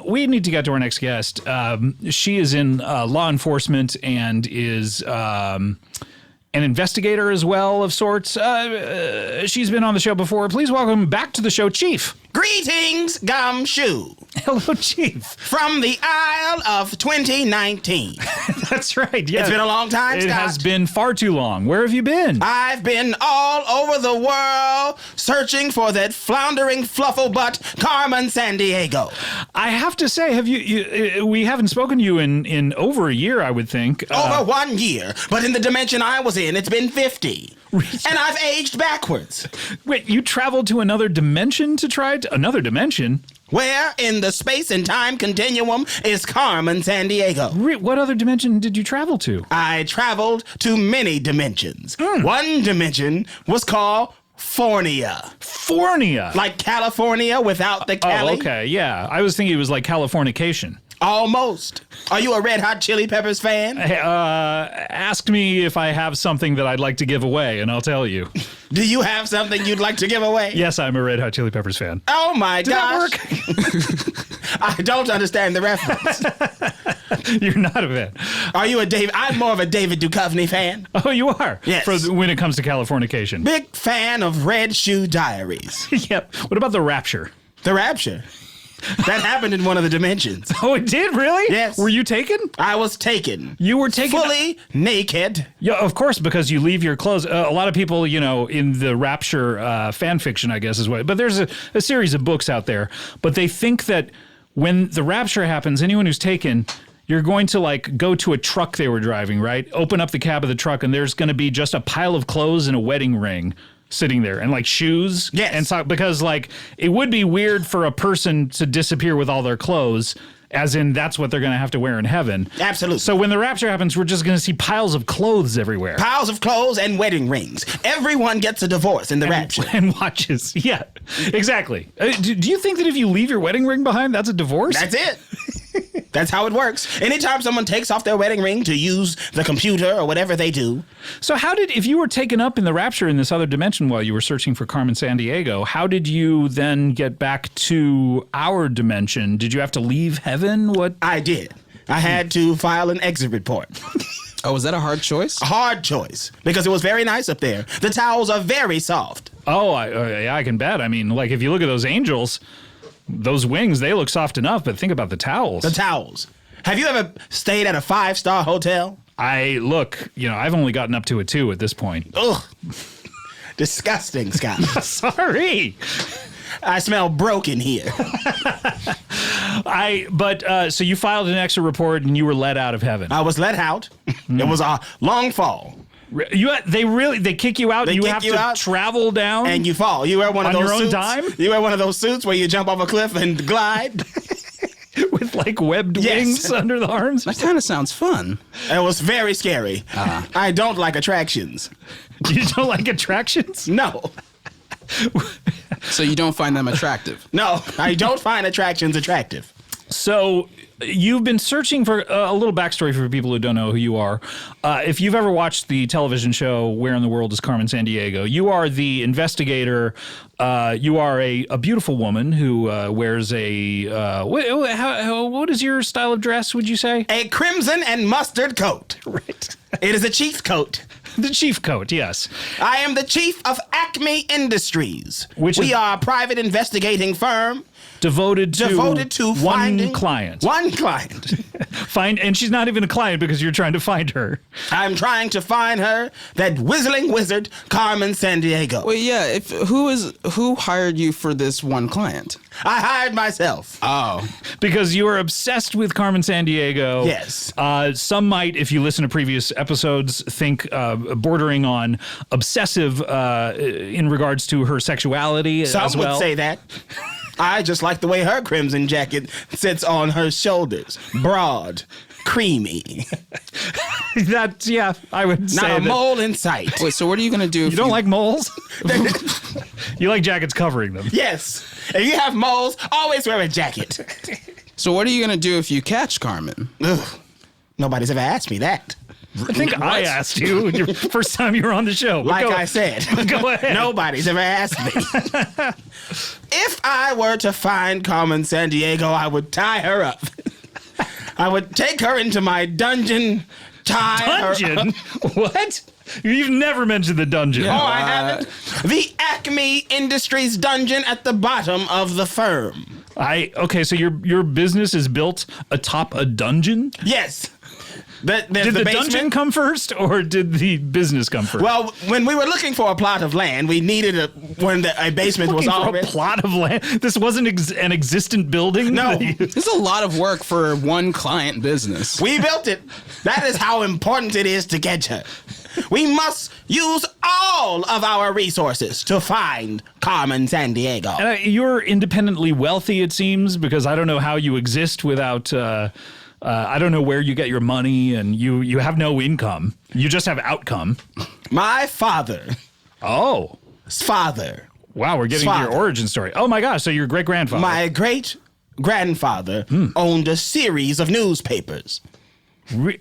We need to get to our next guest. She is in law enforcement and is an investigator as well, of sorts. She's been on the show before. Please welcome back to the show, Chief. Greetings, Gumshoe. Hello, Chief. From the Isle of 2019. That's right. Yeah. It's been a long time, Scott. It has been far too long. Where have you been? I've been all over the world searching for that floundering fluffle-butt Carmen Sandiego. I have to say, we haven't spoken to you in over a year, I would think. Over 1 year, but in the dimension I was in, it's been 50. And I've aged backwards. Wait, you traveled to another dimension to try another dimension? Where in the space and time continuum is Carmen Sandiego? What other dimension did you travel to? I traveled to many dimensions. One dimension was called Fornia. Fornia? Like California without the Cali? Oh, okay, yeah. I was thinking it was like Californication. Almost. Are you a Red Hot Chili Peppers fan? Ask me if I have something that I'd like to give away, and I'll tell you. Do you have something you'd like to give away? Yes, I'm a Red Hot Chili Peppers fan. Oh, my gosh. Did that work? I don't understand the reference. You're not a fan. Are you a David? I'm more of a David Duchovny fan. Oh, you are? Yes. When it comes to Californication. Big fan of Red Shoe Diaries. Yep. What about The Rapture? The Rapture? That happened in one of the dimensions. Oh, it did? Really? Yes. Were you taken? I was taken. You were taken? Fully naked. Yeah, of course, because you leave your clothes. A lot of people, in the Rapture fan fiction, I guess is what. But there's a series of books out there. But they think that when the Rapture happens, anyone who's taken, you're going to go to a truck they were driving, right? Open up the cab of the truck, and there's going to be just a pile of clothes and a wedding ring sitting there, and shoes. Yes. And so, because it would be weird for a person to disappear with all their clothes, as in that's what they're going to have to wear in heaven. Absolutely. So when the rapture happens, we're just going to see piles of clothes everywhere. Piles of clothes and wedding rings. Everyone gets a divorce in the rapture. And watches. Yeah, exactly. Do you think that if you leave your wedding ring behind, that's a divorce? That's it. That's how it works. Anytime someone takes off their wedding ring to use the computer or whatever they do. So if you were taken up in the rapture in this other dimension while you were searching for Carmen Sandiego, how did you then get back to our dimension? Did you have to leave heaven? What? I did. I had to file an exit report. Oh, was that a hard choice? A hard choice, because it was very nice up there. The towels are very soft. Oh, I can bet. I mean, if you look at those angels, those wings, they look soft enough, but think about the towels. The towels. Have you ever stayed at a 5-star hotel? I've only gotten up to a 2 at this point. Ugh. Disgusting, Scott. Sorry. I smell broken here. So you filed an exit report and you were let out of heaven. I was let out. It was a long fall. They kick you out. You have to travel down, and you fall. You wear one of those on your suits. own dime. You wear one of those suits where you jump off a cliff and glide with webbed wings under the arms. That kind of sounds fun. It was very scary. I don't like attractions. You don't like attractions? No. So you don't find them attractive? No, I don't find attractions attractive. So you've been searching for a little backstory for people who don't know who you are. If you've ever watched the television show Where in the World is Carmen Sandiego, you are the investigator. You are a beautiful woman who wears what is your style of dress, would you say? A crimson and mustard coat. Right. It is a chief coat. The chief coat, yes. I am the chief of Acme Industries. We are a private investigating firm. Devoted to finding one client. One client. And she's not even a client because you're trying to find her. I'm trying to find her, that whistling wizard, Carmen Sandiego. Well, yeah. Who hired you for this one client? I hired myself. Oh. Because you are obsessed with Carmen Sandiego. Yes. Some might, if you listen to previous episodes, think bordering on obsessive in regards to her sexuality as well. Some would say that. I just like the way her crimson jacket sits on her shoulders. Broad, creamy. I would say not a mole in sight. Wait, so what are you going to do if you don't like moles? You like jackets covering them. Yes. If you have moles, always wear a jacket. So what are you going to do if you catch Carmen? Ugh. Nobody's ever asked me that. I think I asked you your first time you were on the show. But Like I said, go ahead. nobody's ever asked me. If I were to find Carmen Sandiego, I would tie her up. I would take her into my dungeon, tie her up. Dungeon? What? You've never mentioned the dungeon. Oh, I haven't. The Acme Industries dungeon at the bottom of the firm. Okay, so your business is built atop a dungeon? Yes. Did the dungeon come first, or did the business come first? Well, when we were looking for a plot of land, we needed a basement was Looking for already. a plot of land. This wasn't an existent building. No. This is a lot of work for one client business. We built it. That is how important it is to catch her. We must use all of our resources to find Carmen Sandiego. And you're independently wealthy, it seems, because I don't know how you exist without. I don't know where you get your money, and you have no income. You just have outcome. My father's Oh, father, wow! We're getting to your Father. origin story. Oh my gosh! So your great grandfather. my great grandfather, owned a series of newspapers.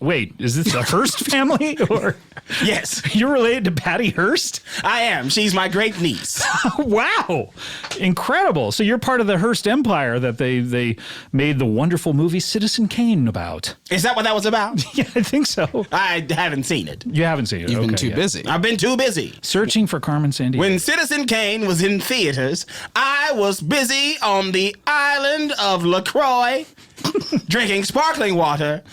Wait, is this the Hearst family, or Yes, you're related to Patty Hearst? I am. She's my great niece. Wow, incredible! So you're part of the Hearst empire that they made the wonderful movie Citizen Kane about. Is that what that was about? Yeah, I think so. I haven't seen it. You haven't seen it. You've been Okay, too yeah. busy. I've been too busy. Searching for Carmen Sandiego. When Citizen Kane was in theaters, I was busy on the island of LaCroix, drinking sparkling water,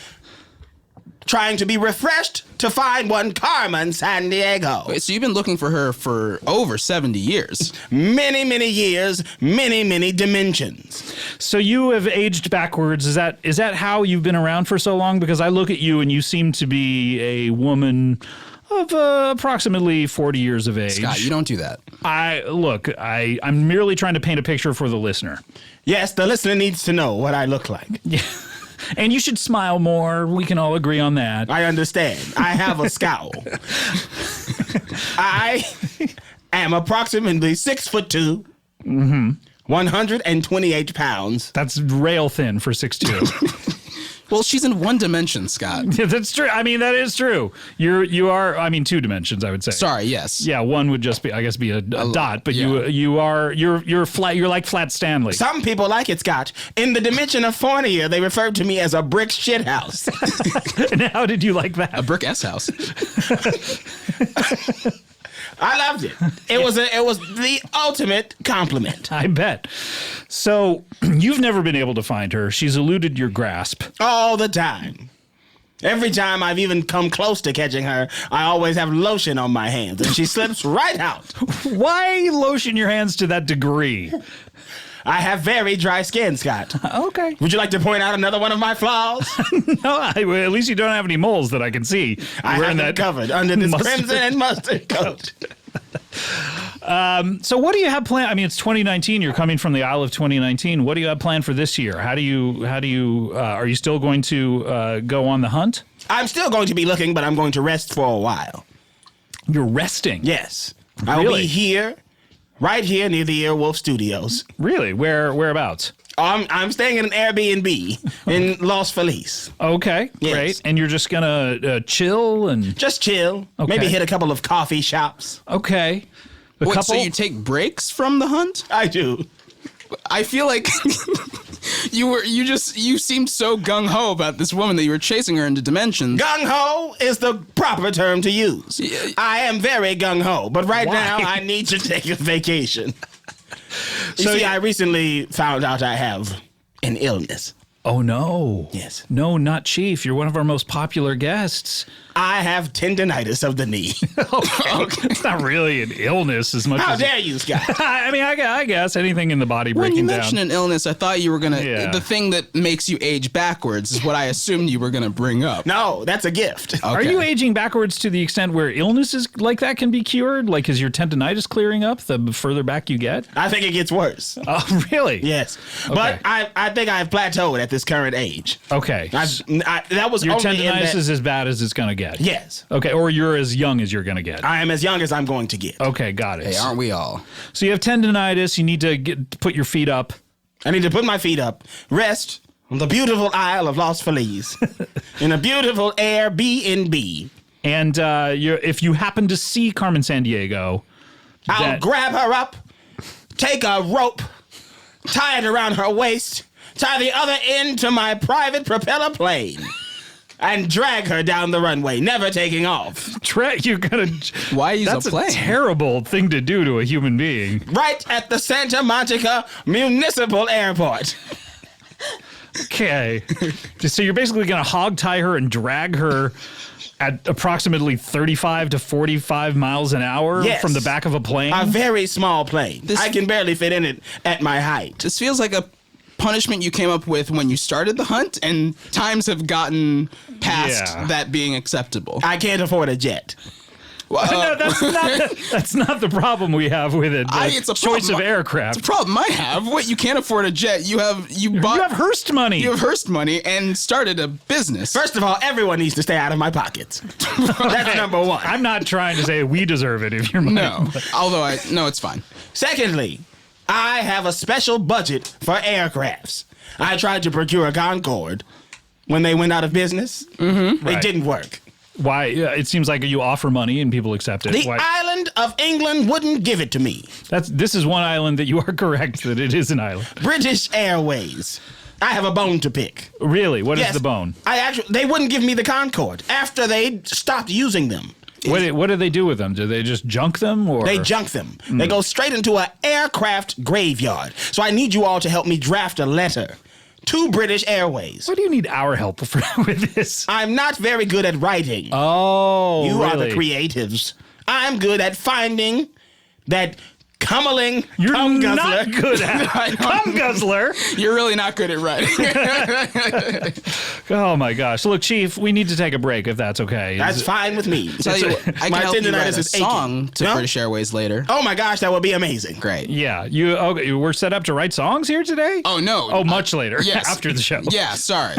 trying to be refreshed to find one Carmen Sandiego. Wait, so you've been looking for her for over 70 years. Many, many years, many, many dimensions. So you have aged backwards. Is that how you've been around for so long? Because I look at you and you seem to be a woman of approximately 40 years of age. Scott, you don't do that. I'm merely trying to paint a picture for the listener. Yes, the listener needs to know what I look like. Yeah. And you should smile more. We can all agree on that. I understand. I have a scowl. I am approximately 6'2", 128 pounds. That's rail thin for 6'2". Well, she's in one dimension, Scott. Yeah, that's true. I mean, that is true. You are. I mean, 2 dimensions. I would say. Sorry, yes. Yeah, one would just be, I guess, be a dot. But yeah. you're flat. You're like Flat Stanley. Some people like it, Scott. In the dimension of Fornia, they referred to me as a brick shit house. And how did you like A that? brick S house. I loved it. It was the ultimate compliment. I bet. So you've never been able to find her. She's eluded your grasp. All the time. Every time I've even come close to catching her, I always have lotion on my hands, and she slips right out. Why lotion your hands to that degree? I have very dry skin, Scott. Okay. Would you like to point out another one of my flaws? No, at least you don't have any moles that I can see. I have them covered under this mustard crimson and mustard coat. So what do you have planned? I mean, it's 2019. You're coming from the Isle of 2019. What do you have planned for this year? Are you still going to go on the hunt? I'm still going to be looking, but I'm going to rest for a while. You're resting. Yes. I'll Really? be here, right here near the Earwolf Studios. Really? Whereabouts? I'm staying in an Airbnb in Los Feliz. Okay, Yes. great. And you're just gonna chill and Just chill. Okay. Maybe hit a couple of coffee shops. okay. A Wait, couple. so you take breaks from the hunt? I do. I feel like you seemed so gung ho about this woman that you were chasing her into dimensions. Gung ho is the proper term to use. Yeah. I am very gung ho, but right Why? now I need to take a vacation. You So see, you- I recently found out I have an illness. Oh no. Yes. No, not Chief. You're one of our most popular guests. I have tendonitis of the knee. Okay. It's not really an illness as much How as dare you, Scott? I mean, I guess anything in the body When you breaking mentioned down. an illness, I thought you were gonna. Yeah. The thing that makes you age backwards is what I assumed you were gonna bring up. No, that's a gift. Are you aging backwards to the extent where illnesses like that can be cured? Like, is your tendonitis clearing up the further back you get? I think it gets worse. Oh, really? Yes. But I think I've plateaued at this current age. Okay. That was Your only in tendonitis that, is as bad as it's going to get. Yes. Okay, or you're as young as you're going to get. I am as young as I'm going to get. Okay, got it. Hey, aren't we all? So you have tendonitis. You need to put your feet up. I need to put my feet up, rest, on the beautiful Isle of Los Feliz in a beautiful Airbnb. And if you happen to see Carmen Sandiego, I'll grab her up, take a rope, tie it around her waist, tie the other end to my private propeller plane, and drag her down the runway, never taking off. you're gonna. Why use That's a plane? terrible thing to do to a human being. Right at the Santa Monica Municipal Airport. Okay, so you're basically gonna hog tie her and drag her at approximately 35 to 45 miles an hour Yes. from the back of a plane. A very small plane. I can barely fit in it at my height. This feels like a punishment you came up with when you started the hunt, and times have gotten past Yeah. that being acceptable. I can't afford a jet. No, that's not the problem we have with it. The It's a choice problem. of aircraft. It's a problem I have. What, you can't afford a jet. You have Hearst money. You have Hearst money and started a business. First of all, everyone needs to stay out of my pockets. That's number one. I'm not trying to say we deserve it if you're money. No, although it's fine. Secondly, I have a special budget for aircrafts. I tried to procure a Concorde when they went out of business. Mm-hmm. It Right. didn't work. Why? It seems like you offer money and people accept it. The Why? island of England wouldn't give it to me. This is one island that you are correct that it is an island. British Airways. I have a bone to pick. Really? What is Yes, the bone? They wouldn't give me the Concorde after they stopped using them. What do they do with them? Do they just junk them or They junk them. They go straight into an aircraft graveyard. So I need you all to help me draft a letter to British Airways. Why do you need our help with this? I'm not very good at writing. Oh, You are the really? creatives. I'm good at finding that cummeling You're cum guzzler. not good at cum guzzler. You're really not good at writing. Oh my gosh! Look, Chief, we need to take a break if that's okay. That's fine with me. Tell you what, I can My help you tendonitis write a is aching. song to No? British Airways later. Oh my gosh, that would be amazing. Great. Yeah, okay, we're set up to write songs here today. Oh no. Oh, much later. Yes. After the show. Yeah. Sorry.